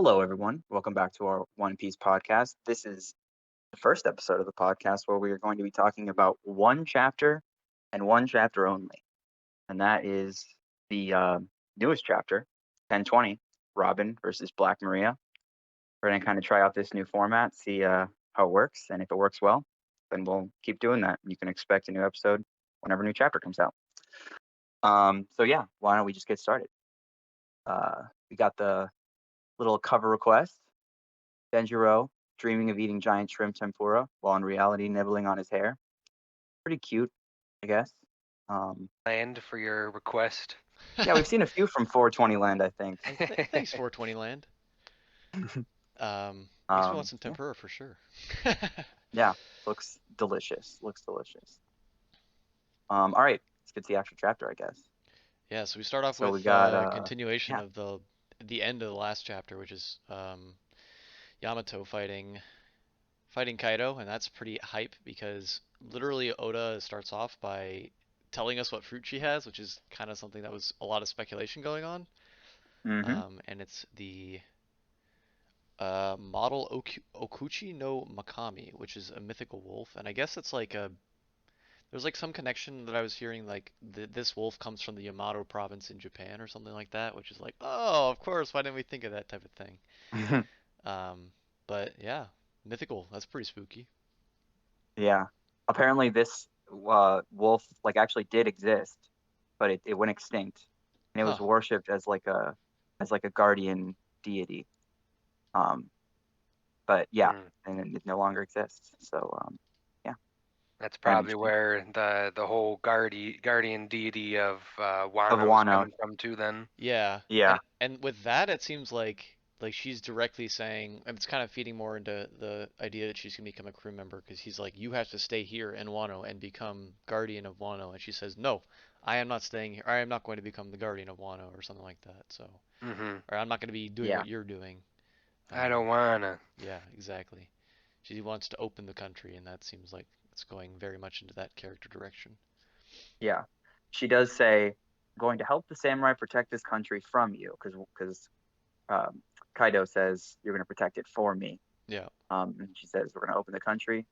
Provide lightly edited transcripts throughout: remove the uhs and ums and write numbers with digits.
Hello, everyone. Welcome back to our One Piece podcast. This is the first episode of the podcast where we are going to be talking about one chapter and one chapter only. And that is the newest chapter, 1020, Robin versus Black Maria. We're going to kind of try out this new format, see how it works. And if it works well, then we'll keep doing that. You can expect a new episode whenever a new chapter comes out. So, why don't we just get started? We got the little cover request. Denjiro dreaming of eating giant shrimp tempura while in reality nibbling on his hair. Pretty cute, I guess. Um, Land for your request. yeah, we've seen a few from 420 Land, I think. Thanks, 420 Land. Makes me want some Yeah, tempura for sure. yeah, looks delicious. Looks delicious. All right, let's get to the actual chapter, I guess. Yeah, so we start off So we with got, continuation yeah, of the end of the last chapter, which is Yamato fighting Kaido, and that's pretty hype because literally Oda starts off by telling us what fruit she has, which is kind of something that was a lot of speculation going on. mm-hmm, And it's the model Okuchi no Makami, which is a mythical wolf, and I guess it's like a there's like some connection that I was hearing, like this wolf comes from the Yamato province in Japan or something like that, which is like, oh, of course, why didn't we think of that type of thing? Um, but yeah, mythical. That's pretty spooky. yeah. Apparently, this wolf like actually did exist, but it went extinct, and it was Huh. worshipped as like a guardian deity. Um, but yeah, Hmm. and it no longer exists. So yeah, That's kind of probably interesting. where the whole guardian deity of Of Wano is Wano, coming from too. Then. Yeah, yeah, and with that, it seems like she's directly saying, and it's kind of feeding more into the idea that she's gonna become a crew member because he's like, you have to stay here in Wano and become guardian of Wano, and she says, no, I am not staying here. I am not going to become the guardian of Wano or something like that. So, Hmm. or I'm not going to be doing yeah, what you're doing. I Um, don't wanna. yeah, exactly. She wants to open the country, and that seems like it's going very much into that character direction. yeah. She does say, "I'm going to help the samurai protect this country from you," because Kaido says you're going to protect it for me. Yeah. And she says we're going to open the country.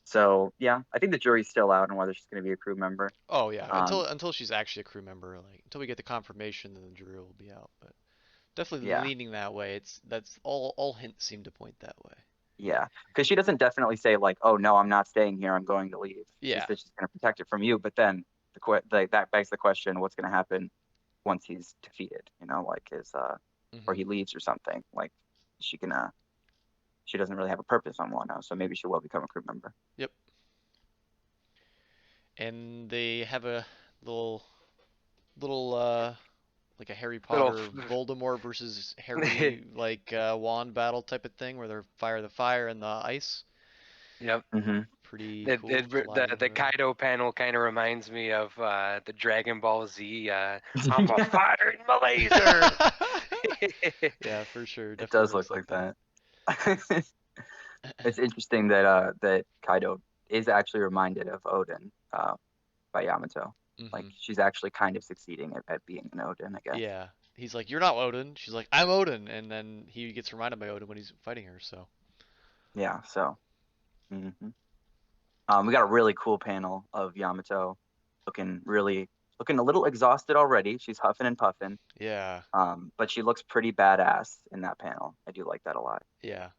So yeah, I think the jury's still out on whether she's going to be a crew member. Oh yeah. Um, Until she's actually a crew member, like until we get the confirmation, then the jury will be out. But definitely yeah, leaning that way. That's all hints seem to point that way. yeah, because she doesn't definitely say like, "Oh no, I'm not staying here. I'm going to leave." She Yeah. says she's going to protect it from you, but then that begs the question: what's going to happen once he's defeated? Like or Hmm. he leaves or something. Like, is she gonna? She doesn't really have a purpose on Wano, so maybe she will become a crew member. Yep. And they have a little like a Harry Little. Potter Voldemort versus Harry like wand battle type of thing where they're the fire and the ice. Yep. Hmm. Pretty It, cool. it Colliding in the the middle. Kaido panel kind of reminds me of the Dragon Ball Z. I'm a fighter in my laser. Yeah, for sure. It Definitely does looks look like like that. that. It's interesting that Kaido is actually reminded of Odin by Yamato. Like Hmm. she's actually kind of succeeding at being an Odin, I guess. Yeah. He's like, "You're not Odin." She's like, "I'm Odin," and then he gets reminded by Odin when he's fighting her. So. Yeah. So hmm we got a really cool panel of Yamato looking a little exhausted already. She's huffing and puffing. Yeah. But she looks pretty badass in that panel. I do like that a lot. Yeah.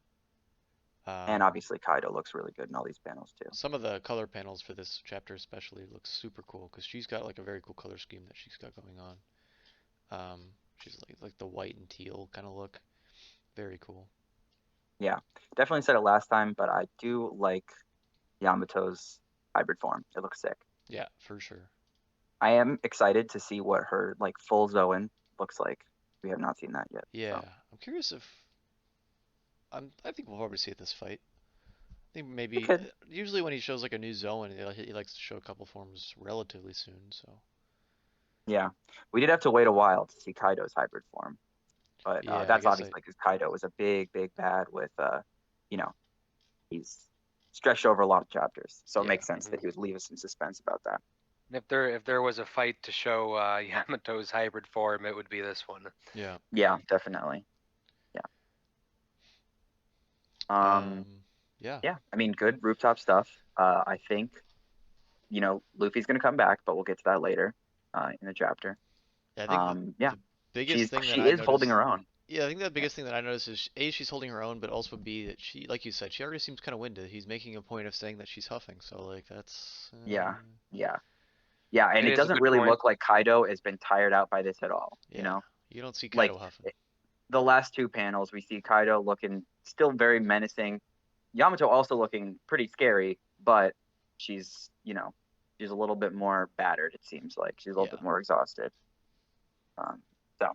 And Um, obviously Kaido looks really good in all these panels too. some of the color panels for this chapter especially look super cool because she's got like a very cool color scheme that she's got going on. She's like the white and teal kind of look. Very cool. Yeah, definitely said it last time, but I do like Yamato's hybrid form. It looks sick. Yeah, for sure. I am excited to see what her like full Zoan looks like. We have not seen that yet. Yeah, So I'm curious if I think we'll probably see it this fight. I think it maybe could. usually when he shows like a new zone, he likes to show a couple forms relatively soon. So Yeah. We did have to wait a while to see Kaido's hybrid form. But yeah, I that's guess obviously I because Kaido was a big bad with you know, he's stretched over a lot of chapters. So it yeah. makes sense Mhm. that he would leave us in suspense about that. If there was a fight to show Yamato's hybrid form, it would be this one. Yeah. Yeah, definitely. Yeah. Um, Yeah. yeah, I mean, good rooftop stuff. I think, Luffy's gonna come back, but we'll get to that later, in the chapter. Yeah, I think Yeah, the biggest thing that she I is holding noticed. her own. Yeah, I think the Yeah, biggest thing that I noticed is A, she's holding her own, but also B, that she, like you said, she already seems kind of winded. He's making a point of saying that she's huffing, so like that's yeah, yeah, yeah, and It it is a doesn't good really point. look like Kaido has been tired out by this at all. yeah. You don't see Like Kaido huffing. the last two panels, we see Kaido looking still very menacing. Yamato also looking pretty scary, but she's, she's a little bit more battered, it seems like. She's a little Yeah, bit more exhausted. Um, so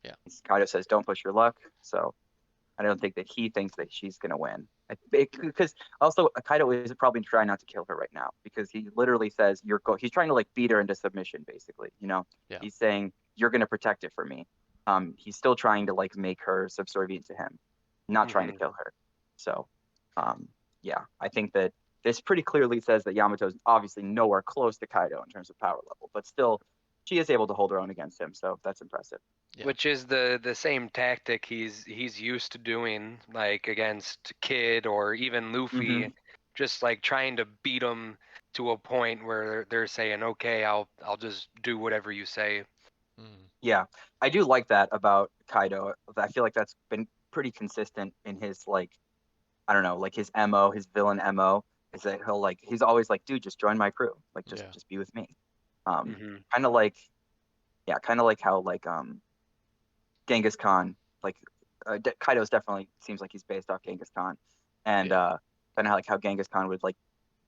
yeah, Kaido says, "Don't push your luck." So I don't think that he thinks that she's gonna win. Because also Kaido is probably trying not to kill her right now because he literally says he's trying to like beat her into submission basically. yeah. He's saying you're gonna protect it for me. He's still trying to like make her subservient to him, not trying to Hmm. kill her. So, um, yeah, I think that this pretty clearly says that Yamato is obviously nowhere close to Kaido in terms of power level, but still she is able to hold her own against him. So that's impressive. Yeah. Which is the same tactic he's used to doing, like against Kid or even Luffy, Hmm. just like trying to beat him to a point where they're saying, "Okay, I'll just do whatever you say." Mm. Yeah, I do like that about Kaido. I feel like that's been pretty consistent in his like I don't know, like his MO, his villain MO is that he's always like, dude, just join my crew. Like just Yeah. just be with me. Um Hmm. kind of like yeah, kind of like how like Genghis Khan like Kaido's definitely seems like he's based off Genghis Khan. And Yeah. kind of like how Genghis Khan would like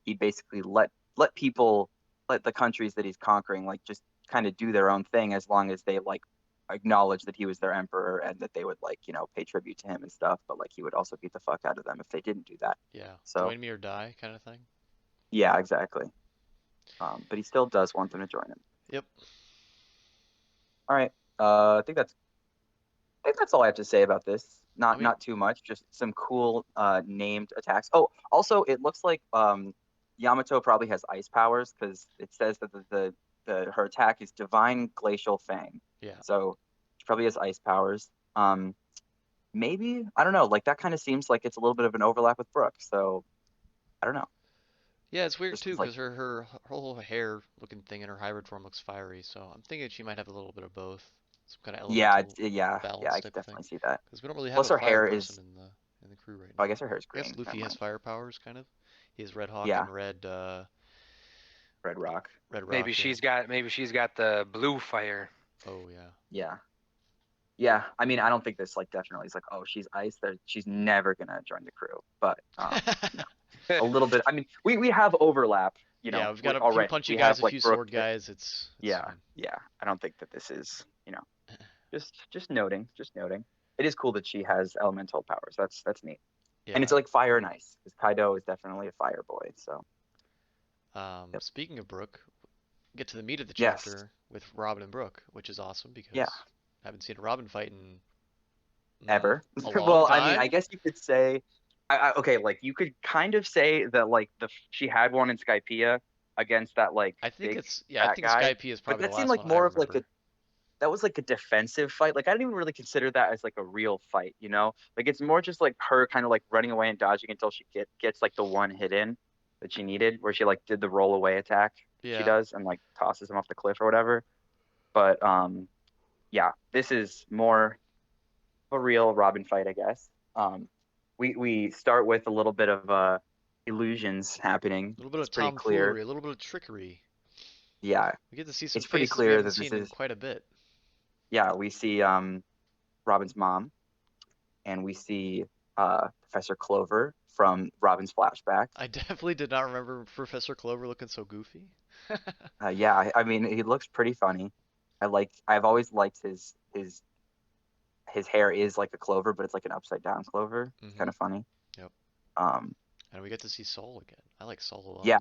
he basically let people let the countries that he's conquering like just kind of do their own thing as long as they like acknowledge that he was their emperor and that they would like pay tribute to him and stuff, but like he would also beat the fuck out of them if they didn't do that. Yeah. So Join me or die kind of thing. yeah, exactly. But he still does want them to join him. Yep. All right. I think that's all I have to say about this. I Not mean, not too much, just some cool named attacks. Oh, also it looks like Yamato probably has ice powers because it says that her attack is Divine Glacial Fang. yeah. So she probably has ice powers. Maybe I don't know. Like that kind of seems like it's a little bit of an overlap with Brooke. So I don't know. Yeah, it's weird Just too is like because her whole hair looking thing in her hybrid form looks fiery. So I'm thinking she might have a little bit of both, some kind of yeah, elemental yeah. balance I could type of thing. definitely see that. Because we don't really have Plus a her fire hair person is. in the crew right Oh, I now. guess her hair is I guess green. Never Luffy has mind. fire powers, kind of. He has Red Hawk Yeah, and Red Rock. Red Maybe Rock. Yeah. she's got the blue fire. Oh yeah. Yeah. Yeah, I mean, I don't think this like definitely is like, oh, she's ice. That she's never gonna join the crew. But a little bit. I mean, we have overlap. Yeah, we've got a few Already. punchy We have guys, a like few Brooke. sword guys. It's Yeah, fine. yeah. I don't think that this is just noting, just noting. It is cool that she has elemental powers. That's neat. And it's Yeah. like fire and ice because Kaido is definitely a fire boy. So yep. Speaking of Brook, get to the meat of the Yes, chapter with Robin and Brooke, which is awesome yeah. because I haven't seen a Robin fight in Ever. a long Well, I mean, I time. guess you could say, okay, like you could kind of say that like she had one in Skypiea against that like I think big it's yeah. I fat think guy, Skype is but probably the that seemed last like one I more of like remember. that was like a defensive fight. Like I didn't even really consider that as like a real fight, Like it's more just like her kind of like running away and dodging until she gets like the one hit in that she needed, where she like did the roll away attack she Yeah. does and like tosses him off the cliff or whatever. But yeah, this is more a real Robin fight, I guess. We start with a little bit of illusions happening. A little bit It's of pretty clear. tomfoolery, a little bit of trickery. Yeah, We get to see some it's pretty faces we clear haven't that this seen in is. quite a bit. Yeah, we see Robin's mom, and we see Professor Clover from Robin's flashbacks. I definitely did not remember Professor Clover looking so goofy. Yeah, I mean he looks pretty funny. I've always liked his hair is like a clover, but it's like an upside down clover. It's kind Mm-hmm. of funny. Yep. Um, And we get to see Soul again. I like Soul a lot. yeah,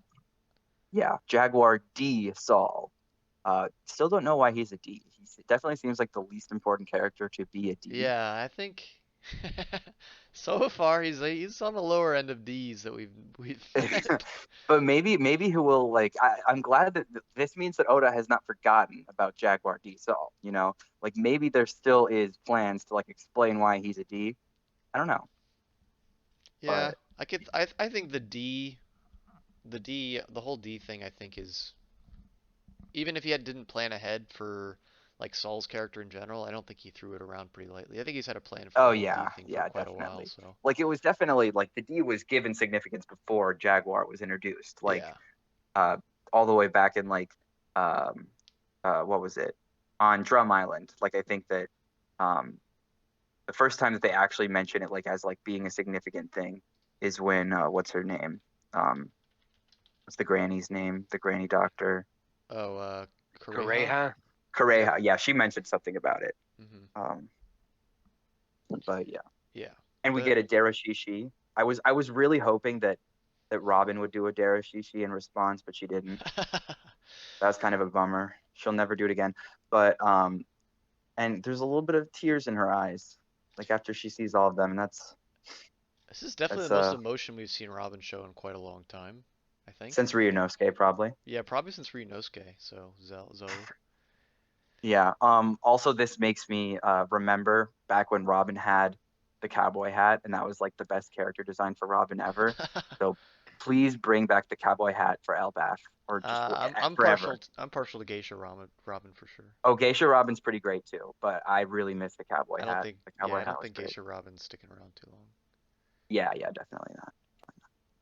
yeah, Jaguar D Saul. Still don't know why he's a D. He definitely seems like the least important character to be a D. Yeah, I think so far he's on the lower end of D's that we've met. But maybe he will like. I'm glad that this means that Oda has not forgotten about Jaguar D Saul. Like maybe there still is plans to like explain why he's a D. I don't know. Yeah, But I think the whole D thing I think is, even if he didn't plan ahead for like Saul's character in general, I don't think he threw it around pretty lightly. I think he's had a plan for the oh whole D yeah, thing for yeah, quite a while, definitely. so Like it was definitely like the D was given significance before Jaguar was introduced. Like yeah. uh all the way back in like um what was it? On Drum Island. Like I think that um the first time that they actually mention it like as like being a significant thing is when what's her name? Um what's the granny's name? The granny doctor. Oh, Kureha? Koreha. Yep. Correja. Yeah, she mentioned something about it. Hmm. Um but yeah. Yeah. And we The get a Darashishi. I was really hoping that Robin would do a Darashishi in response, but she didn't. That was kind of a bummer. She'll never do it again. But and there's a little bit of tears in her eyes, like after she sees all of them, and This is definitely that's the most emotion we've seen Robin show in quite a long time, I think. since Ryunosuke probably. Yeah, probably since Ryunosuke, so Zoe. Yeah. Also, this makes me remember back when Robin had the cowboy hat, and that was like the best character design for Robin ever. So please bring back the cowboy hat for Elbaf, or just forever. I'm partial to Geisha Robin for sure. Oh, Geisha Robin's pretty great too, but I really miss the cowboy hat. The Yeah, cowboy I hat don't was think great. Geisha Robin's sticking around too Yeah, yeah, definitely not.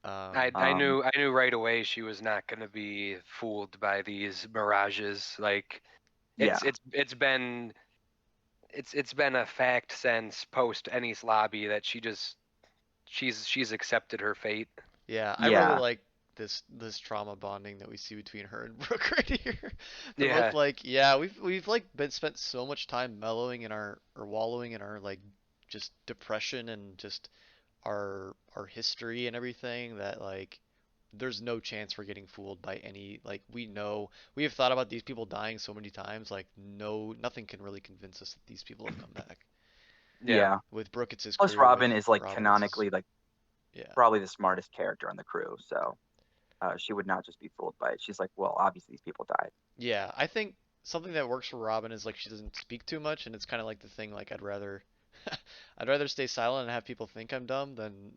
long. I knew right away she was not going to be fooled by these mirages. Like Yeah, it's been a fact since post Ennis lobby that she's accepted her fate. Yeah, I really yeah, like this trauma bonding that we see between her and Brooke right here. They're both Yeah, like, yeah, we've like been spent so much time mellowing in our or wallowing in our like just depression and just our history and everything that like there's no chance we're getting fooled by any like we have thought about these people dying so many times like no nothing can really convince us that these people have come back. yeah, yeah. With Brooke it's his Plus, crew, with Robin is like Robin it's his canonically like yeah. probably the smartest character on the crew, so she would not just be fooled by it. She's like, well, obviously these people died. Yeah, I think something that works for Robin is like she doesn't speak too much, and it's kind of like the thing like I'd rather stay silent and have people think I'm dumb than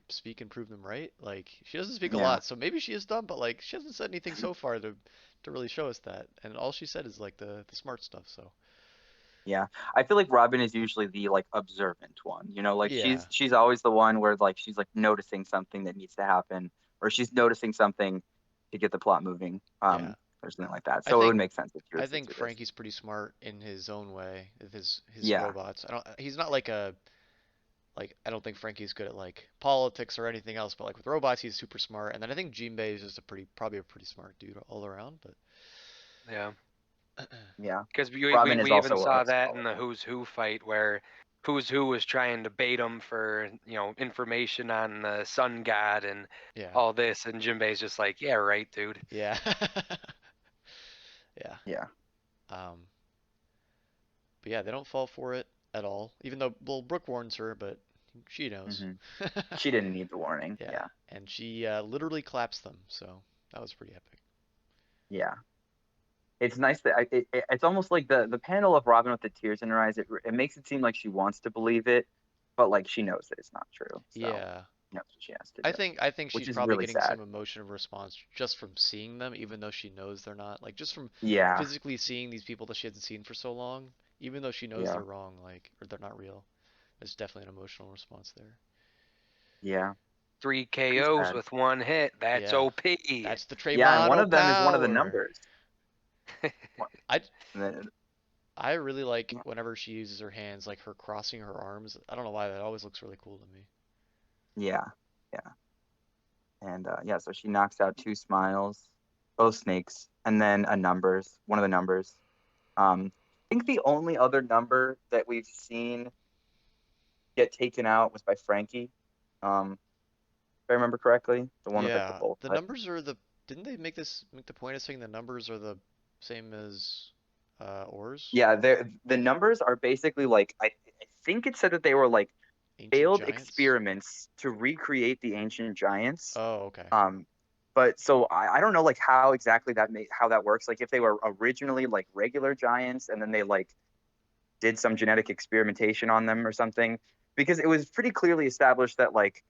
speak and prove them right. Like she doesn't speak a Yeah, lot, so maybe she is dumb, but like she hasn't said anything so far to really show us that. And all she said is like the smart stuff. So yeah. I feel like Robin is usually the like observant one. You know, like yeah, she's always the one where like she's like noticing something that needs to happen, or she's noticing something to get the plot moving. yeah. Or something like that. I So it would think make sense if she I was to think do this. Frankie's pretty smart in his own way with his Yeah, robots. He's not like a like I don't think Frankie's good at like politics or anything else, but like with robots he's super smart. And then I think Jinbei is just probably a pretty smart dude all around. yeah. But yeah. Because we, we Robin is we even also a saw that in solid the one. Who's Who fight where Who's Who was trying to bait him for information on the Sun God and yeah, all this, and Jinbei's just like, yeah, right, dude. yeah, yeah. Yeah. Um, but yeah, they don't fall for it at all. Even though well Brooke warns her, but she knows. Hmm. She didn't need the warning. Yeah, Yeah. and she literally claps them. So that was pretty epic. Yeah. It's nice that it's almost like the panel of Robin with the tears in her eyes. It makes it seem like she wants to believe it, but like she knows that it's not true. So Yeah, she knows what she has to I do, think I think which she's is probably really getting sad. some emotional response just from seeing them, even though she knows they're not. Like just from Yeah. physically seeing these people that she hasn't seen for so long, even though she knows Yeah. they're wrong, like or they're not real. There's definitely an emotional response there. Yeah. Three Pretty KOs sad. with one hit. That's Yeah, OP. that's the Yeah, and one Tremano of them is one of the power. numbers. What- I and then- I really like whenever she uses her hands, like her crossing her arms. I don't know why that always looks really cool to me. Yeah. Yeah. And yeah, so she knocks out two smiles, both snakes, and then a numbers, one of the numbers. I think the only other number that we've seen get taken out was by Frankie. If I remember correctly, the one with like the Yeah, bolt the cut. numbers are the. Didn't they make the point of saying the numbers are the same as ores? Yeah, the numbers are basically like I think it said that they were like Ancient failed giants? experiments to recreate the ancient giants. Oh, okay. Um, but so I don't know like how exactly how that works. Like if they were originally like regular giants and then they like did some genetic experimentation on them or something, because it was pretty clearly established that like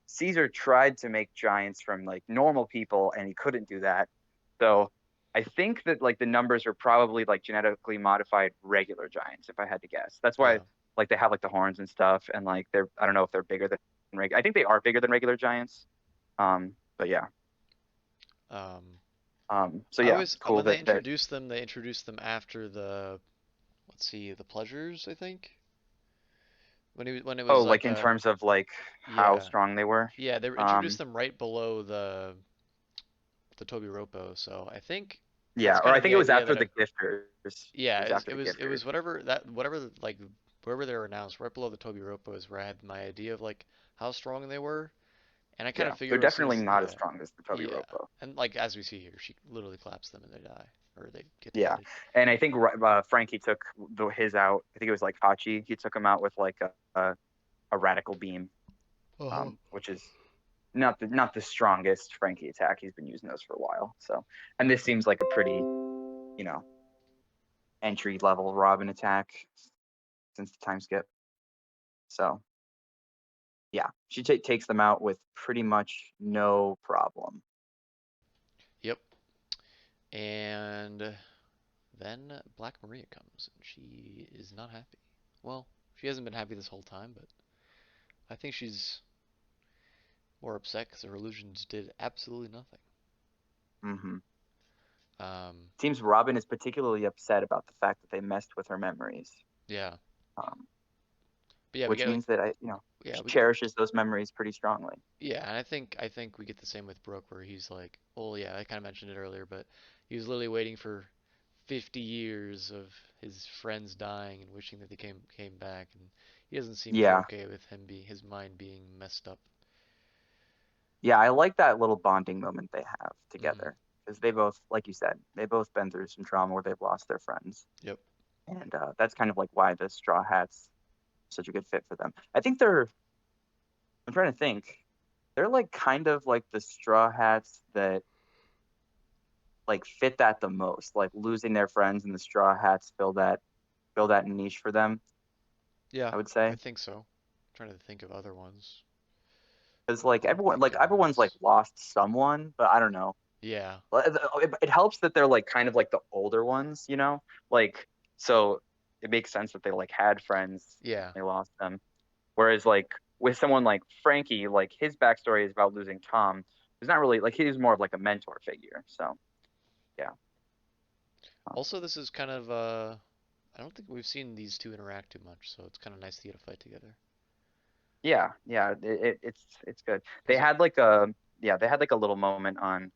Caesar tried to make giants from like normal people, and he couldn't do that. So I think that like the numbers are probably like genetically modified regular giants, if I had to guess. That's why Yeah. like they have like the horns and stuff, and like they're I don't know if they're bigger than regular. I think they are bigger than regular giants. But yeah. Um, So I yeah, always cool when that they introduced them after the let's see, the pleasures, I think. When it was oh like like in a terms of like how yeah strong they were. yeah they introduced Um, them right below the Toby Ropo, so I think yeah, that's or kind I of think the it was idea after that the gifters. It yeah was after the it gifters. was whatever like wherever they were announced right below the Toby Ropo is where I had my idea of like how strong they were, and I kind of Yeah, they're figured as soon definitely as not as strong as the Toby yeah, Ropo. and like as we see here, she literally claps them and they die or they get Yeah, defeated. and I think Frankie took his out. I think it was like Hachi. He took him out with like a radical beam, Uh-huh. which is not the strongest Frankie attack. He's been using those for a while. So, and this seems like a pretty entry level Robin attack since the time skip. So yeah, she takes them out with pretty much no problem. Yep. And then Black Maria comes and she is not happy. Well, she hasn't been happy this whole time, but I think she's more upset because her illusions did absolutely nothing. Hmm. Um, Seems Robin is particularly upset about the fact that they messed with her memories, yeah, um, but yeah, we which get means that yeah she we get cherishes those memories pretty strongly. yeah, and I think we get the same with Brooke where he's like, well, yeah, I kind of mentioned it earlier, but he was literally waiting for 50 years of his friends dying and wishing that they came back, and he doesn't seem too Yeah, okay with his mind being messed up. yeah, I like that little bonding moment they have Hmm. together because they both, like you said, they both been through some trauma where they've lost their friends, Yep. and that's kind of like why the Straw Hats such a good fit for them. I think they're. I'm trying to think. They're like kind of like the Straw Hats that like fit that the most. Like losing their friends and the Straw Hats fill that niche for them. Yeah, I would I say think so. Trying to think of other ones. because like Can't everyone think like of everyone's like ones. lost someone, but I don't know. Yeah. It helps that they're like kind of like the older ones, like so it makes sense that they like had friends, Yeah. they lost them. Whereas like with someone like Frankie, like his backstory is about losing Tom. It's not really like he's more of like a mentor figure. So yeah. Um, Also, this is kind of I don't think we've seen these two interact too much, so it's kind of nice to get a fight together. yeah, it's good. They Because had like a yeah, they had like a little moment on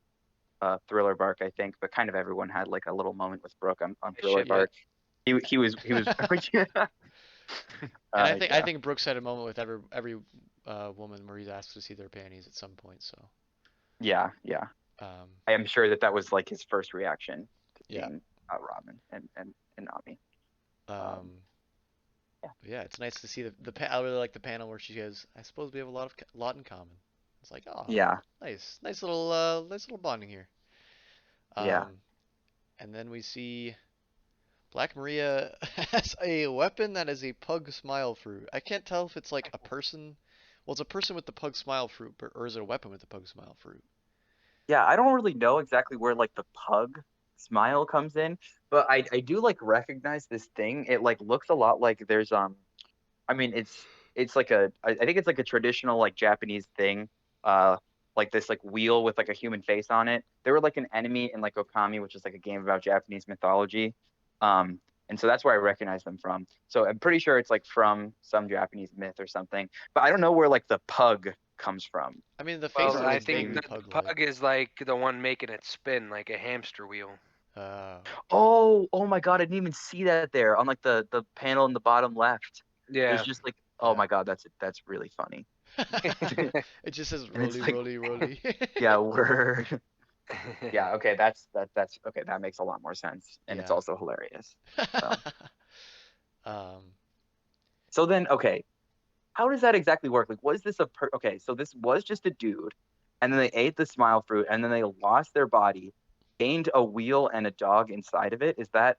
Thriller Bark, I think, but kind of everyone had like a little moment with Brooke on Thriller Shit, yeah, yeah. Bark. He was and I yeah. think Brooks had a moment with every woman where he's asked to see their panties at some point. So Yeah. um, I am sure that was like his first reaction to yeah. seeing Robin and Nami. Um, Um, yeah. but yeah, it's nice to see I really like the panel where she goes, I suppose we have a lot in common. It's like, oh, Yeah. nice little bonding here. Yeah. Um, and then we see Black Maria has a weapon that is a pug smile fruit. I can't tell if it's like a person. Well, it's a person with the pug smile fruit, or is it a weapon with the pug smile fruit? Yeah. I don't really know exactly where like the pug smile comes in, but I do like recognize this thing. It like looks a lot like there's I mean, it's like I think it's like a traditional like Japanese thing, uh, like this like wheel with like a human face on it. They were like an enemy in like Okami, which is like a game about Japanese mythology, and so that's where I recognize them from. So I'm pretty sure it's like from some Japanese myth or something, but I don't know where like the pug comes from. I mean, the Does face Well, it, I looks do think vaguely you? the pug-like. pug is like the one making it spin like a hamster wheel. Uh, Oh my God! I didn't even see that there on like the panel in the bottom left. There's Yeah. just like, oh yeah. my God, that's really funny. It just says And it's roly, like, roly, roly. yeah, we're yeah, okay, that's okay, that makes a lot more sense. And it's Yeah. also hilarious. So Um, so then okay, how does that exactly work? Like was this okay, so this was just a dude, and then they ate the smile fruit, and then they lost their body, gained a wheel and a dog inside of it. Is that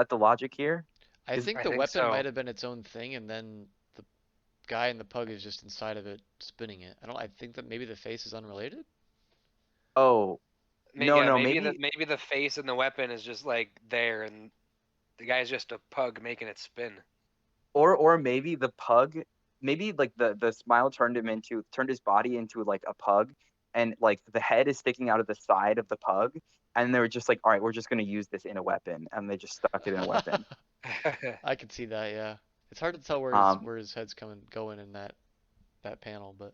the logic here? I Is think I the think weapon so. might have been its own thing, and then the guy in the pug is just inside of it spinning it. I think that maybe the face is unrelated. Oh, no, Yeah, no, maybe maybe the face and the weapon is just like there, and the guy's just a pug making it spin. or maybe the pug, maybe like the smile turned his body into like a pug, and like the head is sticking out of the side of the pug, and they were just like, all right, we're just gonna use this in a weapon, and they just stuck it in a weapon. I can see that, yeah. It's hard to tell Um, where his head's going in that panel, but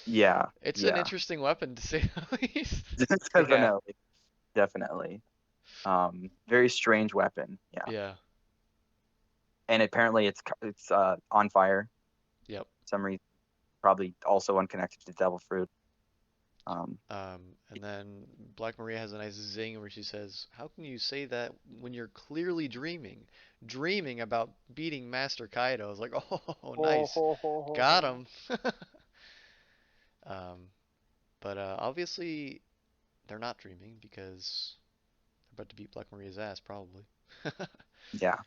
yeah, it's an yeah, interesting weapon to say the least. Yeah. definitely, definitely. Very strange weapon. Yeah, Yeah. and apparently it's on fire Yep. for some reason, probably also unconnected to devil fruit. Um, And then Black Maria has a nice zing where she says, "How can you say that when you're clearly dreaming about beating Master Kaido?" I was like, "Oh, nice, got him." um, but obviously they're not dreaming because they're about to beat Black Maria's ass, probably. yeah.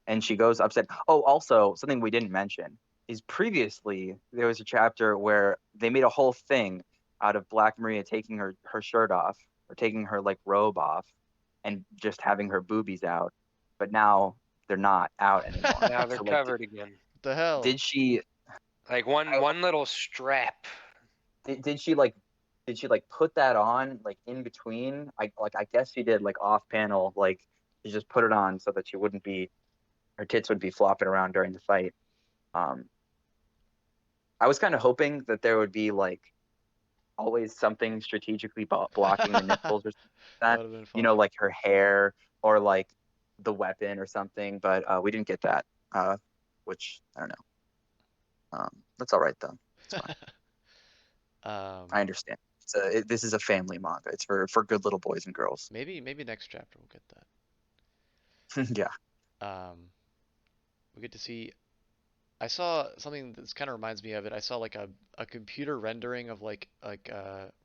And she goes upset. Oh, also something we didn't mention is previously there was a chapter where they made a whole thing out of Black Maria taking her shirt off or taking her like robe off and just having her boobies out, but now they're not out anymore. Now they're So like, covered again. The hell? did she? Like I, one little strap. did she like? Did she like put that on like in between? I guess she did like off panel like she just put it on so that she wouldn't be her tits would be flopping around during the fight. Um, I was kind of hoping that there would be like always something strategically blocking the nipples or something like That that, would have been you know, funny. like her hair or like the weapon or something, but we didn't get that, which I don't know. That's all right though. It's fine. I Um, understand. This is a family manga. It's for good little boys and girls. maybe next chapter we'll get Yeah. that. We get to see. I saw something that kind of reminds me of it. I saw like a computer rendering of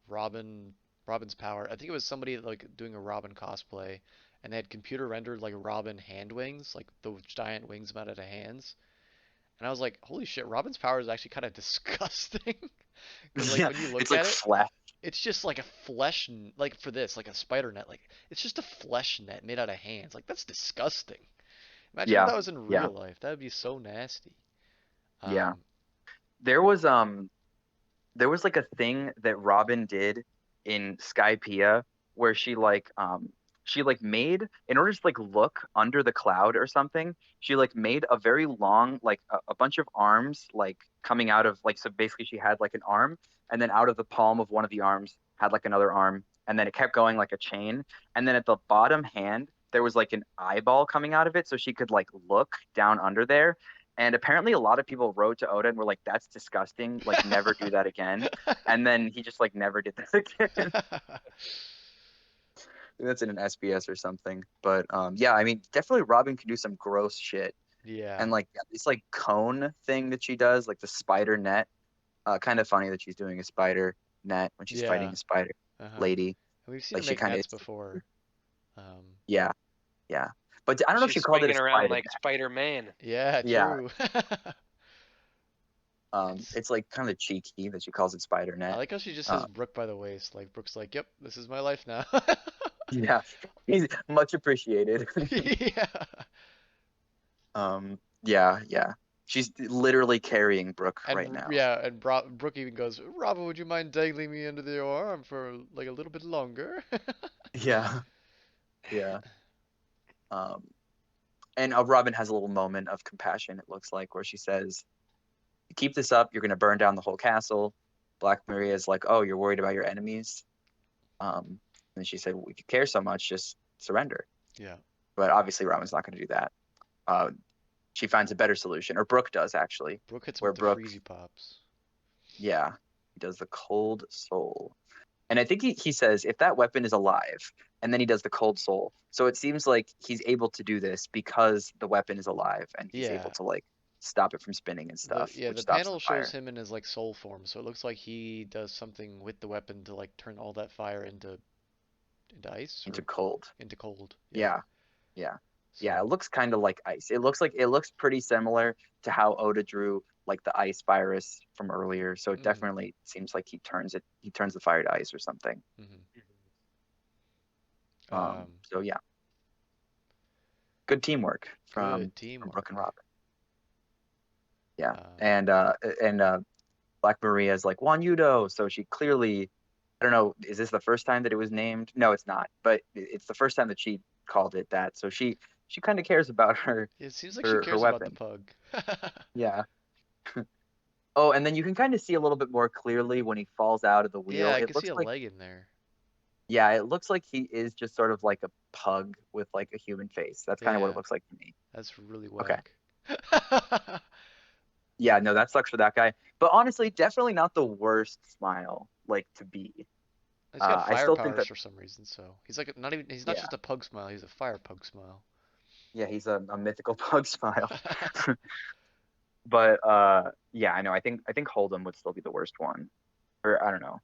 Robin's power. I think it was somebody like doing a Robin cosplay, and they had computer rendered like Robin hand wings, like the giant wings made out of hands. And I was like, holy shit, Robin's power is actually kind of disgusting. Because like Yeah. when you look It's like at it, flat. it's just like a like for this, like a spider net, like it's just a flesh net made out of hands. Like that's disgusting. Imagine if Yeah. that was in Yeah. real life. That would be so nasty. Yeah. Um, There was there was like a thing that Robin did in Skypiea where she like made in order to like look under the cloud or something, she like made a very long like a bunch of arms like coming out of like so basically she had like an arm and then out of the palm of one of the arms had like another arm and then it kept going like a chain and then at the bottom hand there was like an eyeball coming out of it so she could like look down under there and apparently, a lot of people wrote to Oda and were like, "That's disgusting. Like, never do that again." And then he just like never did that again. That's in an SBS or something. But yeah, I mean, definitely Robin can do some gross shit. yeah, And like this like cone thing that she does, like the spider net. Kind of funny that she's doing a spider net when she's fighting yeah, a spider uh-huh. lady. And we've seen her Like she make kind of nets is. before. Um, Yeah, yeah. But I don't know if She's she called it a swinging around spider like net. Spider-Man. yeah, Yeah. true. It's It's like kind of cheeky that she calls it spider I net. like how she just Uh, has Brooke by the waist. Like Brooke's like, "Yep, this is my life now." Yeah, he's much appreciated. Yeah. Yeah, yeah. She's literally carrying Brooke right And now. yeah, and Brooke even goes, "Robin, would you mind dangling me under your arm for like a little bit longer?" Yeah, yeah. Um, and Robin has a little moment of compassion, it looks like, where she says, "Keep this up, you're gonna burn down the whole castle." Black Maria is like, "Oh, you're worried about your enemies?" And she said, well, "If you care so much, just surrender." Yeah. But obviously, Robin's not gonna do that. Uh, she finds a better solution, or Brooke does actually, Brooke hits him where with the Brooke, freezy pops. yeah, he does the cold soul. And I think he says if that weapon is alive, and then he does the cold soul. So it seems like he's able to do this because the weapon is alive and he's able Yeah. to like stop it from spinning and stuff, which The stops the panel shows fire him in his like soul form, so it looks like he does something with the weapon to like turn all that fire into ice into or cold. into cold. Yeah. Yeah, yeah, yeah. It So looks kind of like ice. It looks pretty similar to how Oda drew like the ice virus from earlier. So it Mm-hmm. definitely seems like he turns the fire to ice or something. Mm-hmm. Um, Um, so yeah, good teamwork good from Brooke and teamwork. Robin. Yeah, Um, and Black Maria is like Juan Yudo, so she clearly, I don't know, is this the first time that it was named? No, it's not, but it's the first time that she called it that. So she kind of cares about it seems like she her cares about the weapon. pug. Yeah. Oh, and then you can kind of see a little bit more clearly when he falls out of the Yeah, wheel. I It can see looks a like, leg in there. yeah, it looks like he is just sort of like a pug with like a human face. That's kind of what it Yeah, looks like to me. that's really Okay. whack. Yeah, no, that sucks for that guy. But honestly, definitely not the worst smile like to be. He's got I fire still think powers that, for some reason, so he's like not even he's not yeah, just a pug smile, he's a fire pug smile. yeah, he's a mythical pug smile. But yeah, I know. I think Hold'em would still be the worst one. Or I don't know.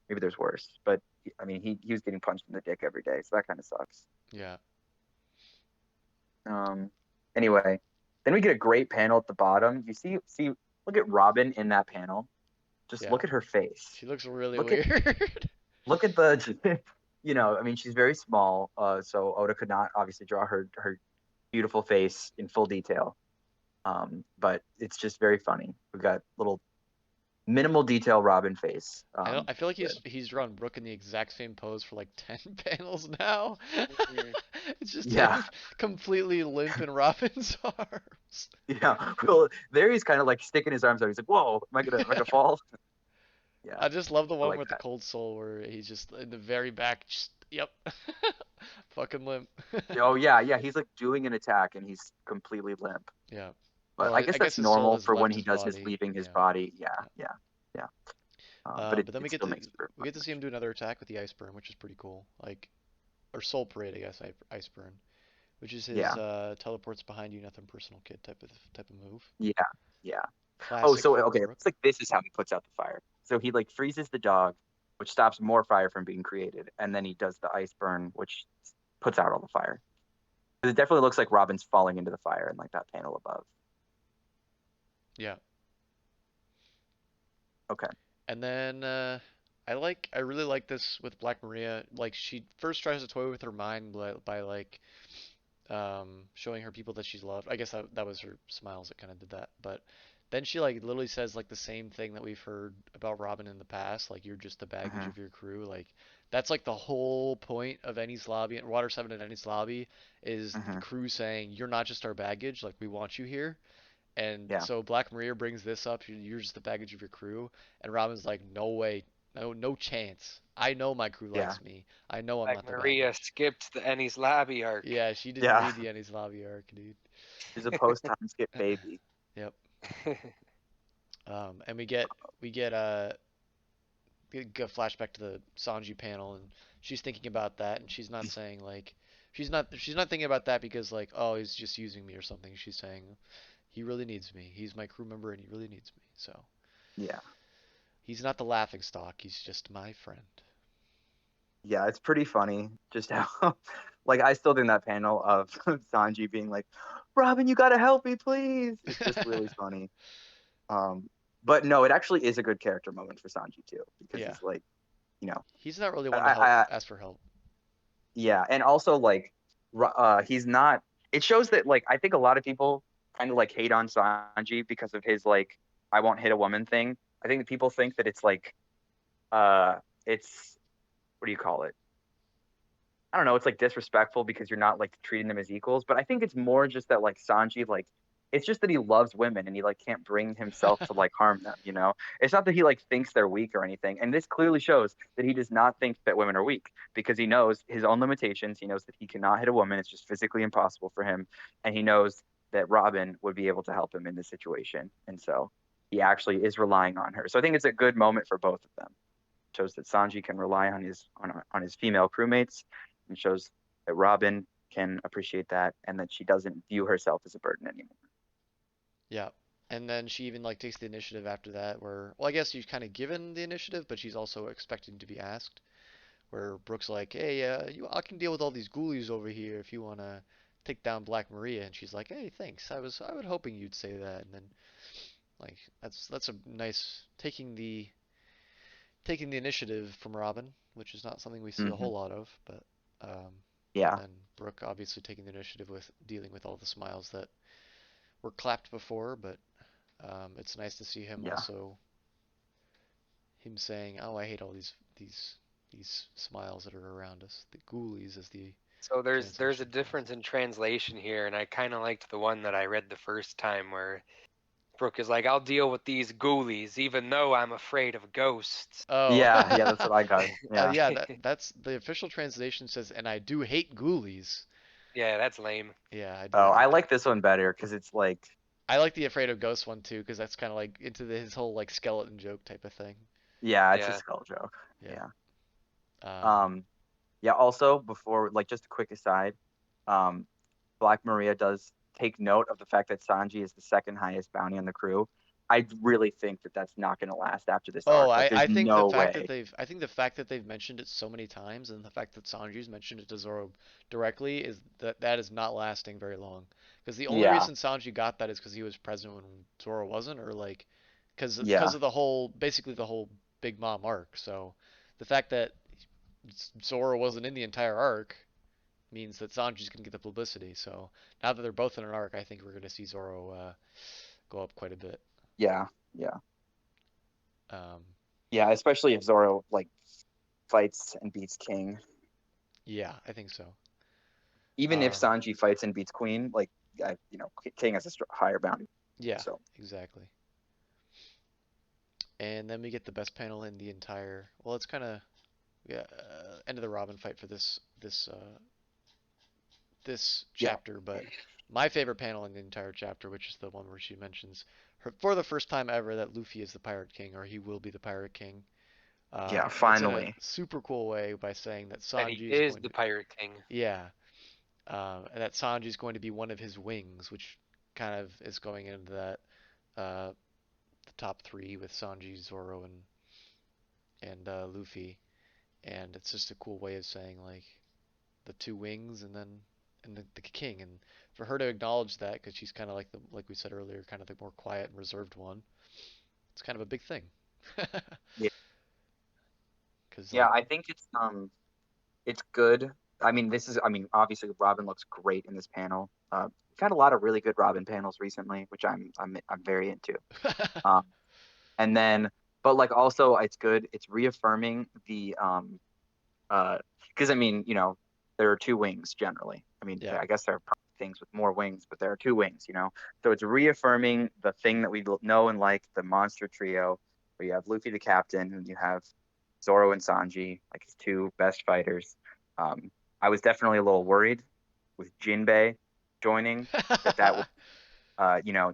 Maybe there's worse. But I mean, he was getting punched in the dick every day, so that kind of sucks. Yeah. Um, anyway, then we get a great panel at the bottom. You see, look at Robin in that panel. Just Yeah. look at her face. She looks really Look at weird. look at the, I mean, she's very small, so Oda could not obviously draw her beautiful face in full detail. But it's just very funny. We've got little minimal detail Robin face. I feel like Good. he's drawn Brook in the exact same pose for like 10 panels now. Mhm. It's just Yeah, him completely limp in Robin's arms. yeah. Well, there he's kind of like sticking his arms out. He's like, "Whoa, am I gonna fall?" Yeah, I just love the I one like with the that. cold soul where he's just in the very back. Just, yep. Fucking limp. Oh yeah, yeah. He's like doing an attack and he's completely limp. Yeah. But Well, I guess I guess that's his soul normal has for when left he his does his body. leaving his Yeah. body. Yeah, Yeah. yeah, yeah. But it, But then it still makes for a we fun get to see him image. do another attack with the ice burn, which is pretty cool. Like or soul parade, I guess. Ice burn, which is his Yeah, teleports behind you, nothing personal kid type of move. yeah, yeah. Oh, Classic so from okay, it looks Brook. like this is how he puts out the fire. So he like freezes the dog, which stops more fire from being created, and then he does the ice burn, which puts out all the fire. It definitely looks like Robin's falling into the fire in like that panel above. Yeah. Okay. And then I really like this with Black Maria. Like she first tries to toy with her mind by like showing her people that she's loved. I guess that was her smiles that kind of did that. But then she like literally says like the same thing that we've heard about Robin in the past, like you're just the baggage Hmm. of your crew. Like that's like the whole point of Eni's lobby, Water 7 and Eni's lobby is the Hmm. crew saying you're not just our baggage, like we want you here. And Yeah. so Black Maria brings this up, you're just the baggage of your crew, and Robin's like, no way, no chance. I know my crew Yeah. likes me. I know I'm Like not the Maria baggage. skipped the Ennie's lobby arc. Yeah, she didn't Yeah. read the Eni's lobby arc, dude. She's a post time skip baby. Yep. And we get a flashback to the Sanji panel, and she's thinking about that, and she's not saying like, she's not thinking about that because like, oh, he's just using me or something. She's saying he really needs me. He's my crew member, and he really needs me. So Yeah. he's not the laughing stock. He's just my friend. Yeah, it's pretty funny just how like I still think that panel of Sanji being like, Robin, you gotta help me, please. It's just really funny. Um, but no, it actually is a good character moment for Sanji too, because Yeah, he's like, you know, he's not really one to help I ask for help. yeah, and also like, he's not. It shows that like I think a lot of people kind of like hate on Sanji because of his like I won't hit a woman thing. I think that people think that it's like, uh, it's what do you call it? I don't know, it's like disrespectful because you're not like treating them as equals. But I think it's more just that like Sanji, like it's just that he loves women and he like can't bring himself to like harm them. It's not that he like thinks they're weak or anything. And this clearly shows that he does not think that women are weak because he knows his own limitations. He knows that he cannot hit a woman. It's just physically impossible for him. And he knows that Robin would be able to help him in this situation. And so he actually is relying on her. So I think it's a good moment for both of them. Shows that Sanji can rely on his female crewmates and shows that Robin can appreciate that and that she doesn't view herself as a burden anymore. Yeah. And then she even like takes the initiative after that where well I guess she's kind of given the initiative but she's also expecting to be asked where Brooke's like, "Hey, I can deal with all these ghoulies over here if you want to take down Black Maria." And she's like, "Hey, thanks. I was hoping you'd say that." And then Like that's a nice taking the initiative from Robin, which is not something we see a Hmm. whole lot of, but um, and Yeah, then Brooke obviously taking the initiative with dealing with all the smiles that were clapped before, but it's nice to see him yeah. also him saying, "Oh, I hate all these smiles that are around us, the ghoulies," as the So there's a translation phrase difference it. in translation here, and I kind of liked the one that I read the first time where Brooke is like, "I'll deal with these ghoulies, even though I'm afraid of ghosts." Oh, Yeah, yeah, that's what I got. Yeah. yeah, that's the official translation says, "And I do hate ghoulies." Yeah, that's lame. Yeah, I do Oh, I like like this one better because it's like, I like the afraid of ghosts one too, because that's kind of like into his whole like skeleton joke type of thing. yeah, it's a Yeah. skull joke. Yeah. Yeah. Um, Um, yeah, also before, like, just a quick aside, um, Black Maria does take note of the fact that Sanji is the second highest bounty on the crew. I really think that that's not going to last after this Oh, arc. Like, there's I think the no fact that way. they've mentioned it so many times, and the fact that Sanji's mentioned it to Zoro directly, is that is not lasting very long. Because the only Yeah, reason Sanji got that is because he was present when Zoro wasn't, or like, because yeah, of the whole basically the whole Big Mom arc. So the fact that Zoro wasn't in the entire arc means that Sanji's gonna get the publicity. So now that they're both in an arc, I think we're gonna see Zoro go up quite a bit. yeah, yeah, Um, yeah. Especially if Zoro like fights and beats King. yeah, I think so. Even if Um, Sanji fights and beats Queen, like, King has a higher bounty. yeah, So exactly. And then we get the best panel in the entire. Well, it's kind of yeah, end of the Robin fight for this yeah, chapter, but my favorite panel in the entire chapter, which is the one where she mentions her, for the first time ever, that Luffy is the Pirate King, or he will be the Pirate King. yeah. And it's in a Finally, super cool way by saying that That he Sanji is is going the to, Pirate King. yeah, and that Sanji is going to be one of his wings, which kind of is going into that the top three with Sanji, Zoro, and Luffy, and it's just a cool way of saying like the two wings and the king, and for her to acknowledge that because she's kind of like the like we said earlier, kind of the more quiet and reserved one. It's kind of a big thing. yeah, Because yeah. like I think it's good. I mean, obviously Robin looks great in this panel. We've had a lot of really good Robin panels recently, which I'm very into. Um, and then, but like also it's good. It's reaffirming the uh, because I mean, there are two wings generally. I mean, yeah. I guess there are probably things with more wings, but there are two wings. So it's reaffirming the thing that we know and like, the monster trio, where you have Luffy the captain and you have Zoro and Sanji, like his two best fighters. Um, I was definitely a little worried with Jinbei joining, that would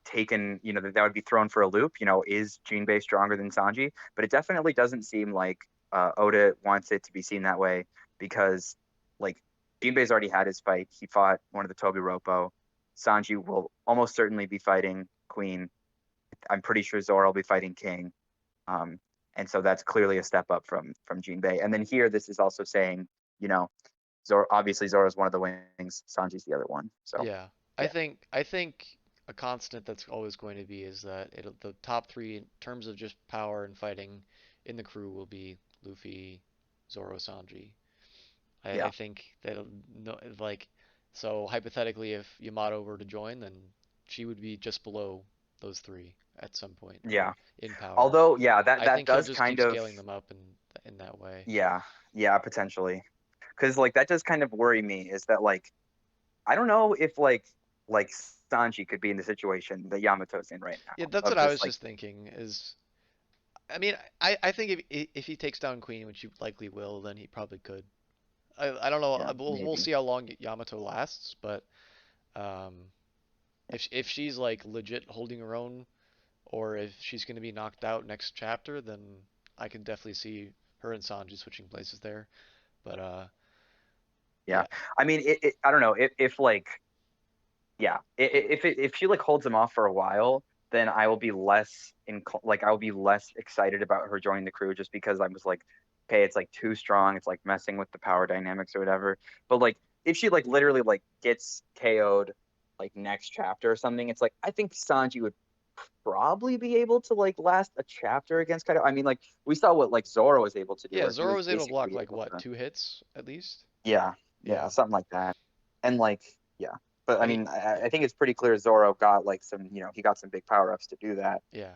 taken, that would be thrown for a loop. Is Jinbei stronger than Sanji? But it definitely doesn't seem like Oda wants it to be seen that way, because like Jinbei's already had his fight. He fought one of the Toby Roppo. Sanji will almost certainly be fighting Queen. I'm pretty sure Zoro will be fighting King. Um, and so that's clearly a step up from Jinbei. And then here, this is also saying, you know, Zoro's one of the wings, Sanji's the other one. So Yeah, yeah, I think a constant that's always going to be is that the top three in terms of just power and fighting in the crew will be Luffy, Zoro, Sanji. I yeah, think that no like so hypothetically if Yamato were to join, then she would be just below those three at some point yeah. in power. Although, yeah, that I that think he'll does just keep kind of, scaling them up in that way. yeah, yeah, potentially, because like that does kind of worry me. Is that like, I don't know if like Sanji could be in the situation that Yamato's in right Yeah, now, that's of what I just was like, just thinking is I mean I think if he takes down Queen, which he likely will, then he probably could. I don't know. yeah, We'll maybe, see how long Yamato lasts, but um, if she's like legit holding her own, or if she's going to be knocked out next chapter, then I can definitely see her and Sanji switching places there. But yeah. yeah, I mean, I don't know if like, yeah, if she like holds him off for a while, then I will be I will be less excited about her joining the crew, just because I was like, okay, it's like too strong, it's like messing with the power dynamics or whatever. But like, if she like literally like gets KO'd like next chapter or something, it's like I think Sanji would probably be able to like last a chapter against Kaido. I mean, like we saw what like Zoro was able to do, Yeah, where he Zoro was was able to block basically like able what, to. 2 hits at least? Yeah, yeah, Yeah. something like that. And like, yeah. But I And he, mean, I think it's pretty clear Zoro got like some, he got some big power ups to do that. yeah.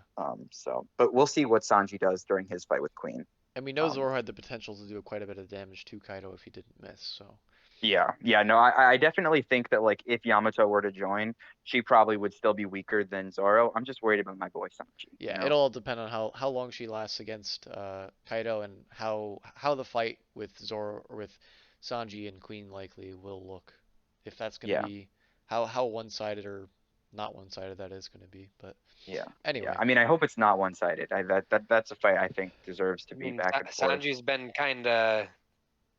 But we'll see what Sanji does during his fight with Queen. And we know Um, Zoro had the potential to do quite a bit of damage to Kaido if he didn't miss, so. yeah, yeah, no, I definitely think that like if Yamato were to join, she probably would still be weaker than Zoro. I'm just worried about my boy Sanji, you Yeah, know? it'll all depend on how long she lasts against Kaido and how the fight with Zoro or with Sanji and Queen likely will look. If that's going to Yeah, be how one-sided or not one-sided that is going to be. But yeah, yeah. anyway, I mean, I hope it's not one-sided. That's a fight I think deserves to I be mean, back and forth. Sanji's been kind of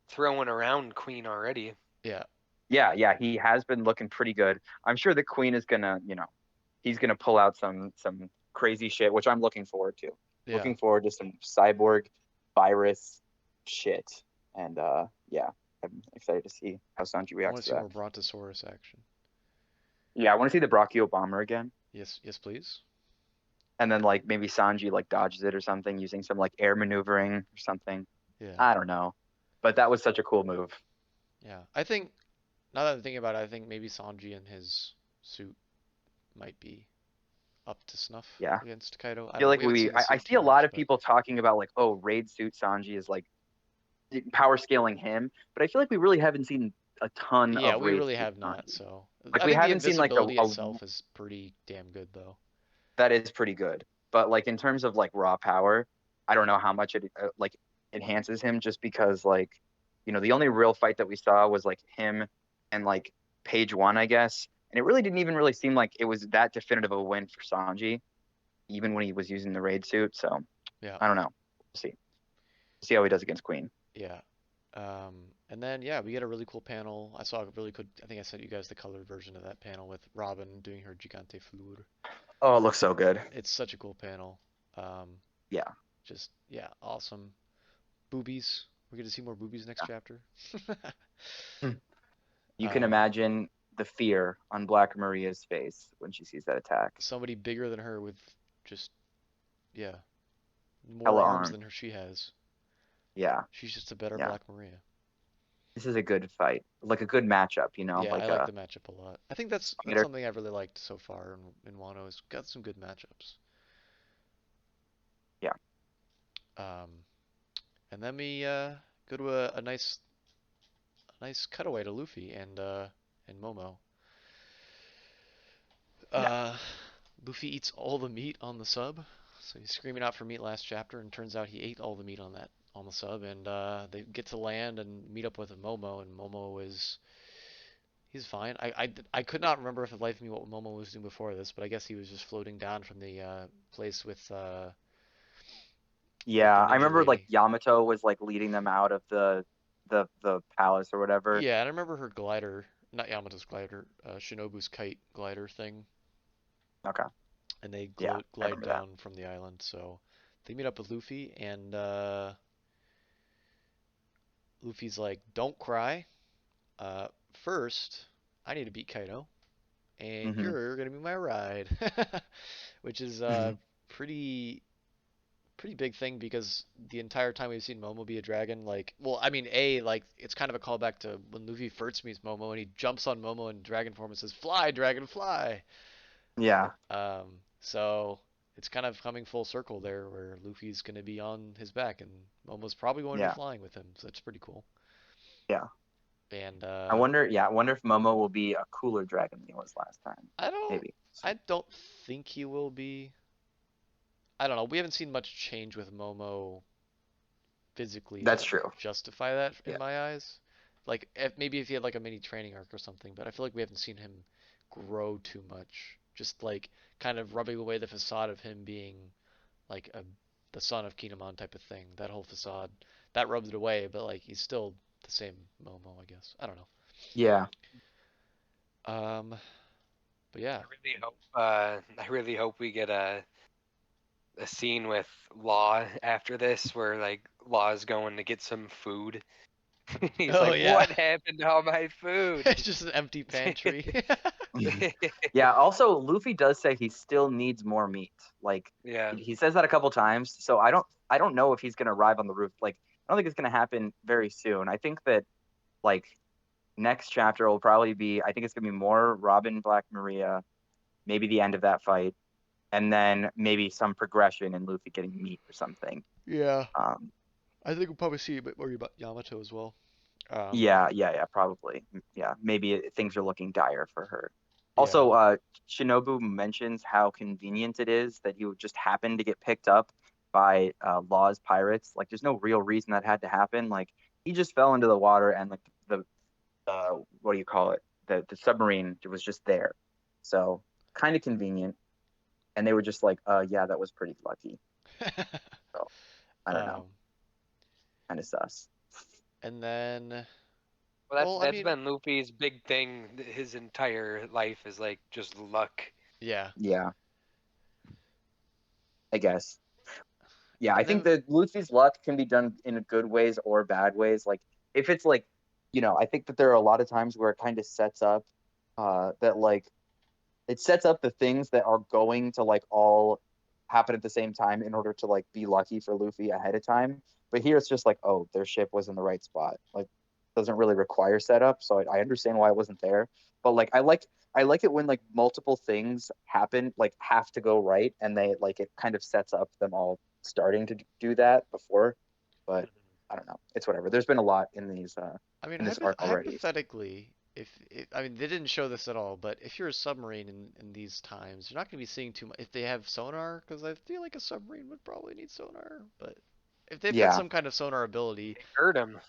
throwing around Queen already. yeah, Yeah, yeah, he has been looking pretty good. I'm sure the Queen is gonna, he's gonna pull out some crazy shit, which I'm looking forward to. yeah. Looking forward to some cyborg virus shit. And yeah, I'm excited to see how Sanji I reacts want to to see that. more Brontosaurus action. Yeah, I want to see the Brachio bomber again. Yes, yes, please. And then like maybe Sanji like dodges it or something using some like air maneuvering or something. Yeah, I don't know. But that was such a cool move. yeah. I think now that I'm thinking about it, I think maybe Sanji and his suit might be up to snuff Yeah. against Kaido. I Feel don't know. like We haven't seen the I suit see too a lot much, of but people talking about like, oh, raid suit Sanji is like power scaling him, but I feel like we really haven't seen a ton yeah, of we raid really suit have not. Sanji. So Like I we think the haven't seen like invisibility itself is pretty damn good, though. that is pretty good. But like in terms of like raw power, I don't know how much it like enhances him just because like the only real fight that we saw was like him and like page one, I guess. And it really didn't even really seem like it was that definitive of a win for Sanji, even when he was using the raid suit. So Yeah, I don't know. We'll see. See how he does against Queen. yeah. And then yeah, we get a really cool panel. I saw a really good. I think I sent you guys the colored version of that panel with Robin doing her Gigante Fleur. Oh, it looks so good. It's such a cool panel. Um, Yeah. just yeah, awesome. Boobies. We're gonna see more boobies next chapter. Yeah. You can um, imagine the fear on Black Maria's face when she sees that attack. somebody bigger than her with just yeah, more Hella arms arm. than her she has. Yeah. She's just a better Yeah. Black Maria. This is a good fight. Like a good matchup, Yeah, I like like a the matchup a lot. I think that's fighter. something I've really liked so far in Wano is got some good matchups. Yeah. Um, and then we go to a nice cutaway to Luffy and Momo. Yeah. Uh, Luffy eats all the meat on the sub, so he's screaming out for meat last chapter, and turns out he ate all the meat on the sub, and they get to land and meet up with Momo, and Momo is he's fine. I could not remember for the life of me what Momo was doing before this, but I guess he was just floating down from the place with Yeah. the I ninja remember like lady. Yamato was like leading them out of the palace or whatever. Yeah, and I remember her glider, not Yamato's glider, Shinobu's kite glider thing, Okay. and they Yeah, I glide remember that. down from the island. So they meet up with Luffy, and Luffy's like, "Don't cry. First, I need to beat Kaido, and Hmm. you're gonna be my ride," which is pretty pretty big thing because the entire time we've seen Momo be a dragon, like, well, I mean, like, it's kind of a callback to when Luffy first meets Momo and he jumps on Momo in dragon form and says, "Fly, dragon, fly." Yeah. So it's kind of coming full circle there where Luffy's going to be on his back and Momo's probably going to be Yeah. flying with him, so that's pretty cool. Yeah. And I wonder if Momo will be a cooler dragon than he was last time. I don't, Maybe. I don't think he will be. I don't know. We haven't seen much change with Momo physically That's to true. justify that in Yeah. my eyes. Like maybe if he had like a mini training arc or something, but I feel like we haven't seen him grow too much. Just like kind of rubbing away the facade of him being like the son of Kinemon type of thing. That whole facade that rubs it away, but like he's still the same Momo, I guess. I don't know. Yeah. But yeah, I really hope we get a scene with Law after this, where like Law is going to get some food, He's Oh like, yeah. what happened to all my food? It's just an empty pantry. Yeah, also Luffy does say he still needs more meat. Like Yeah. he says that a couple times, so I don't know if he's gonna arrive on the roof. Like I don't think it's gonna happen very soon. I think that like next chapter will probably be I think it's gonna be more Robin Black Maria, maybe the end of that fight, and then maybe some progression and Luffy getting meat or something. Yeah. Um I think we'll probably see a bit more about Yamato as well. yeah, probably. Yeah, maybe things are looking dire for her. Yeah. Also, Shinobu mentions how convenient it is that he would just happen to get picked up by Law's pirates. Like, there's no real reason that had to happen. Like, he just fell into the water, and like what do you call it? The submarine was just there. So kind of convenient. And they were just like, yeah, that was pretty lucky. So I don't know, um, kind of sus. and then, Well, that's well, I that's mean, been Luffy's big thing. His entire life is like just luck. yeah. Yeah, I guess. Yeah, I And think then, that Luffy's luck can be done in good ways or bad ways. Like if it's like, I think that there are a lot of times where it kind of sets up that like it sets up the things that are going to like all happen at the same time in order to like be lucky for Luffy ahead of time. But here it's just like, oh, their ship was in the right spot. Like doesn't really require setup, so I understand why it wasn't there. But like I like it when like multiple things happen, like have to go right, and they like it kind of sets up them all starting to do that before. But I don't know. It's whatever. There's been a lot I mean, in this arc already. hypothetically, I mean, they didn't show this at all, but if you're a submarine in these times, you're not going to be seeing too much. If they have sonar, because I feel like a submarine would probably need sonar, but if they've got Yeah. some kind of sonar ability, Hurt him.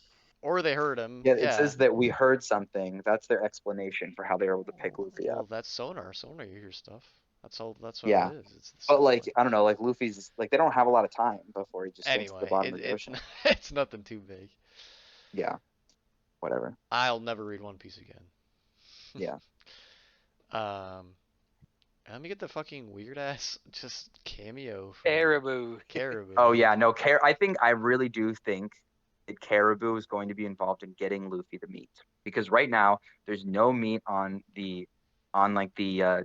or they heard him, Yeah, it yeah. says that we heard something. That's their explanation for how they were able to pick Luffy Well, up. that's sonar. Sonar, you hear stuff. That's all it Yeah. is. It's the But stuff like going. I don't know, like Luffy's like they don't have a lot of time before he just sinks to the Anyway, bottom of the it ocean. it's nothing too big. Yeah, whatever. I'll never read One Piece again. Yeah. Um, let me get the fucking weird ass just cameo from Caribou. Caribou. Oh yeah, no, I think I really do think that Caribou is going to be involved in getting Luffy the meat because right now there's no meat on like the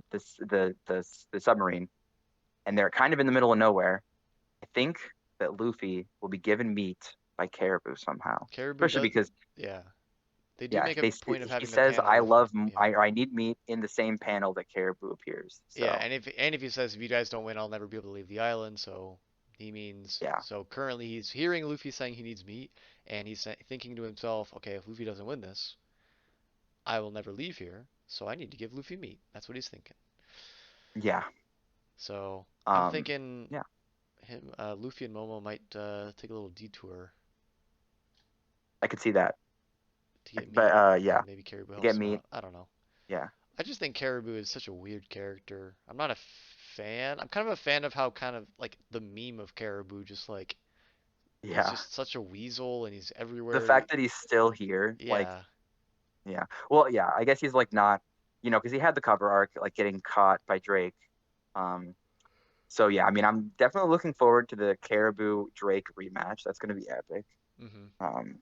submarine and they're kind of in the middle of nowhere. I think that Luffy will be given meat by Caribou somehow, Caribou especially does, because yeah. They do yeah, make a they point of he having the says panel I with, love yeah. I need meat in the same panel that Caribou appears. Yeah, So and if he says if you guys don't win, I'll never be able to leave the island, so he means yeah, so currently he's hearing Luffy saying he needs meat, and he's thinking to himself, okay, if Luffy doesn't win this, I will never leave here, so I need to give Luffy meat. That's what he's thinking. yeah, So I'm um, thinking yeah. Luffy and Momo might take a little detour I could see that, to get but meat, yeah, and maybe Caribou to helps get him meat, out. I don't know. yeah, I just think Caribou is such a weird character. I'm not a fan. I'm kind of a fan of how kind of like the meme of Caribou, just like he's yeah. just such a weasel and he's The everywhere. fact that he's still here, like, Yeah. yeah. Well, yeah, I guess he's like not, because he had the cover arc, like getting caught by Drake. Um, so yeah, I mean, I'm definitely looking forward to the Caribou Drake rematch. That's going to be epic. hmm Um,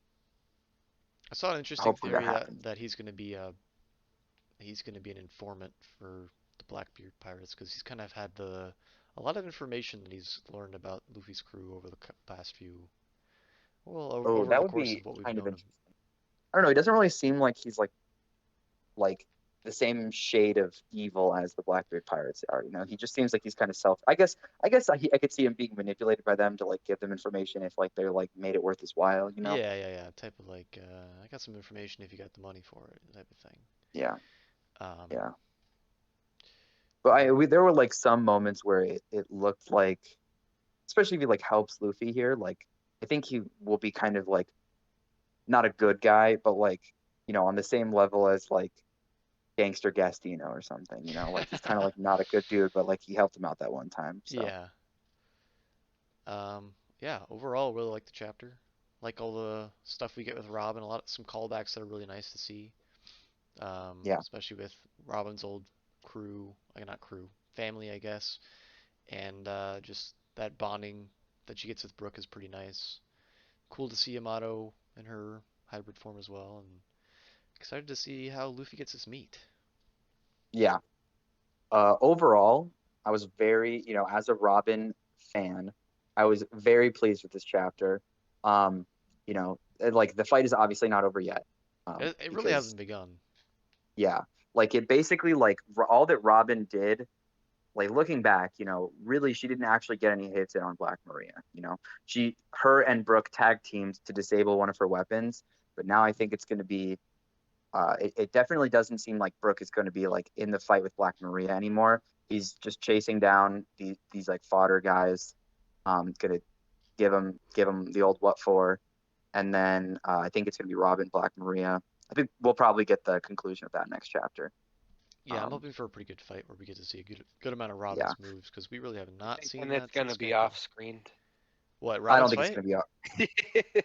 I saw an interesting hopefully that theory that happens. he's gonna be an informant for the Blackbeard pirates because he's kind of had a lot of information that he's learned about Luffy's crew over the past few well Oh, over that the would course of be what we've kind of known of. interesting. I don't know. He doesn't really seem like he's like the same shade of evil as the Blackbeard pirates are. He just seems like he's kind of self. I guess I could see him being manipulated by them to like give them information if like they're like made it worth his while. Yeah. Type of like I got some information if you got the money for it type of thing. Yeah, Um, yeah. But but there were like some moments where it looked like, especially if he like helps Luffy here, like I think he will be kind of like not a good guy, but like on the same level as like Gangster Gastino or something. Like he's kind of like not a good dude, but like he helped him out that one time. So yeah. Yeah, overall, really like the chapter. Like all the stuff we get with Robin, some callbacks that are really nice to see. yeah, Especially with Robin's old crew, like not crew, family, I guess, and just that bonding that she gets with Brooke is pretty nice. Cool to see Yamato and her hybrid form as well, and excited to see how Luffy gets his meat. Yeah. Overall, I was very, as a Robin fan, I was very pleased with this chapter. Um, like the fight is obviously not over yet. It really Because hasn't begun. yeah, like it basically like all that Robin did, like looking back, really she didn't actually get any hits in on Black Maria. Her and Brooke tag teamed to disable one of her weapons, but now I think it's going to be it definitely doesn't seem like Brooke is going to be like in the fight with Black Maria anymore. He's just chasing down these like fodder guys. Gonna give him the old what for, and then I think it's gonna be Robin, Black Maria. I think we'll probably get the conclusion of that next chapter. Yeah, I'm Um, hoping for a pretty good fight where we get to see a good amount of yeah, Robin's moves because we really have I not think seen when it's that gonna since be Manga. off-screened. What, I don't Robin's think it's fight? gonna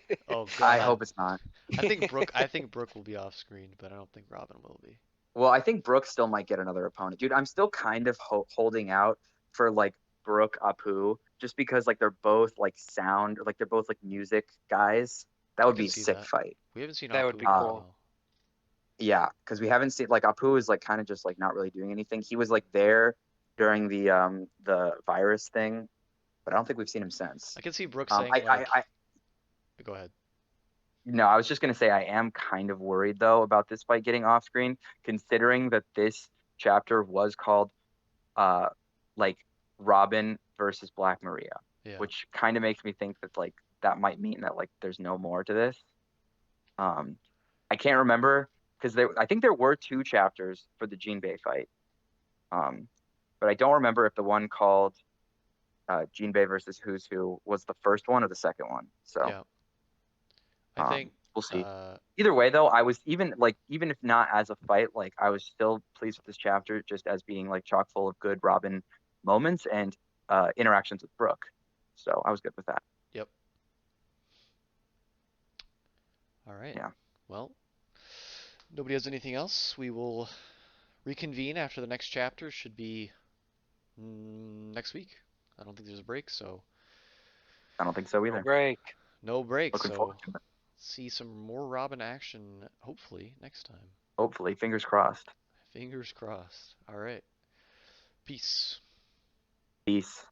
be. Oh I God. hope it's not. I think Brooke will be off screen, but I don't think Robin will be. Well, I think Brooke still might get another opponent, dude. I'm still kind of holding out for like Brooke Apu, just because like they're both like sound, like they're both like music guys. That I would can be a see sick that. fight. We haven't seen That would Apu be in a Uh, cool. while. yeah, because we haven't seen like Apu is like kind of just like not really doing anything. He was like there during the virus thing, but I don't think we've seen him since. I can see Brooke Um, saying I I, like, I go ahead. no, I was just gonna say I am kind of worried though about this fight getting off screen, considering that this chapter was called uh like Robin versus Black Maria, Yeah. which kind of makes me think that like that might mean that like there's no more to this. Um, I can't remember because I think there were two chapters for the Jinbei fight. Um, but I don't remember if the one called Jinbei versus Who's Who was the first one or the second one. So Yeah. I think we'll see. uh Either way, though, I was even if not as a fight, like I was still pleased with this chapter just as being like chock full of good Robin moments and interactions with Brooke. So I was good with that. yep. All right. Yeah, Well, nobody has anything else. We will reconvene after the next chapter should be next week. I don't think there's a break, so I don't think so No either. break. no break, Looking forward so to it. see some more Robin action hopefully next time. Hopefully, fingers crossed. Fingers crossed. All right. Peace. Peace.